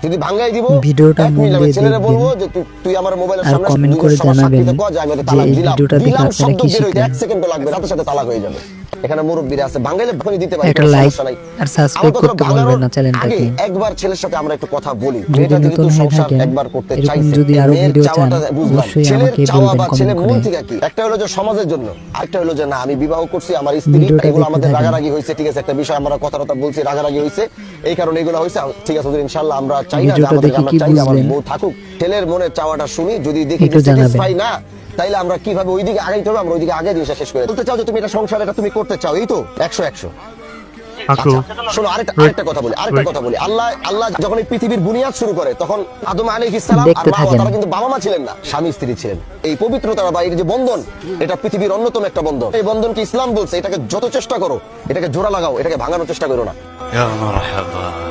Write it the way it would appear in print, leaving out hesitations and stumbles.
যদি ভাঙাই দিব ভিডিওটা এক মন মিনিট আমি দিয়ে ছেলেরে দেখবেন বলবো যে তুই আমার মোবাইলের আর সামনে কমেন্ট করে জানাবেন যে এই ভিডিওটা দেখে আপনারা শব্দ কি বের হইতে শিখলেন। 1 সেকেন্ডও লাগবে সাথে সাথে তালাক হয়ে যাবে। এখানে মুরব্বিরা আছে ভাঙাইলে ভাঙিয়ে দিতে পারি একটা কোনো লাইক সমস্যা নাই। আর সাবস্ক্রাইব আমার করতে কথা ভুলবেন না আগে চ্যানেলটাকে। একবার ছেলের সাথে আমরা একটু কথা বলি। যদি মেয়েটা নতুন যেহেতু হয়ে সংসার থাকেন একবার করতে এরকম চাইছে, যদি এই আরো মেয়ের ভিডিও চান চাওয়াটা বুঝলাম। অবশ্যই ছেলের আমাকে চাওয়া বলবেন বা কমেন্ট ছেলের করে। মন থেকে কি, একটা হলো যে সমাজের জন্য, আরেকটা হলো যে না আমি বিবাহ করছি আমার স্ত্রী, ভিডিওটা এগুলো দেখতে আমাদের থাকেন। রাগারাগি হয়েছে, ঠিক আছে একটা বিষয় আমরা কথা বলছি রাগারাগি হয়েছে এই কারণে এগুলো হয়েছে, ঠিক আছে হুজুর ইনশাআল্লাহ আমরা চাই না যে ভিডিওটা আমাদের দেখে আমরা কি চাই যে আমার বুঝলেন বউ থাকুক। ছেলের মনের চাওয়াটা শুনি, যদি দেখি একটু যে জানাবেন। স্যাটিসফাই না তাইলে আমরা কিভাবে ওইদিকে আগাইতে হবে আমরা ওইদিকে আগে জিনিসটা শেষ করে বলতে চাও যে তুমি এটা সংসার এটা তুমি করতে চাও, এই তো 100 Aku. শোনো আরেকটা কথা বলি আল্লাহ যখন এই পৃথিবীর বুনিয়াদ শুরু করে তখন আদম আলাইহিস সালাম আর দেখতে হাওয়া থাকেন। তারা কিন্তু বাবা মা ছিলেন না, স্বামী স্ত্রী ছিলেন। এই পবিত্রতা বা এই যে বন্ধন, এটা পৃথিবীর অন্যতম একটা বন্ধন। এই বন্ধনকে ইসলাম বলছে এটাকে যত চেষ্টা করো এটাকে জোড়া লাগাও, এটাকে ভাঙানোর চেষ্টা করো না। Ya marhaba.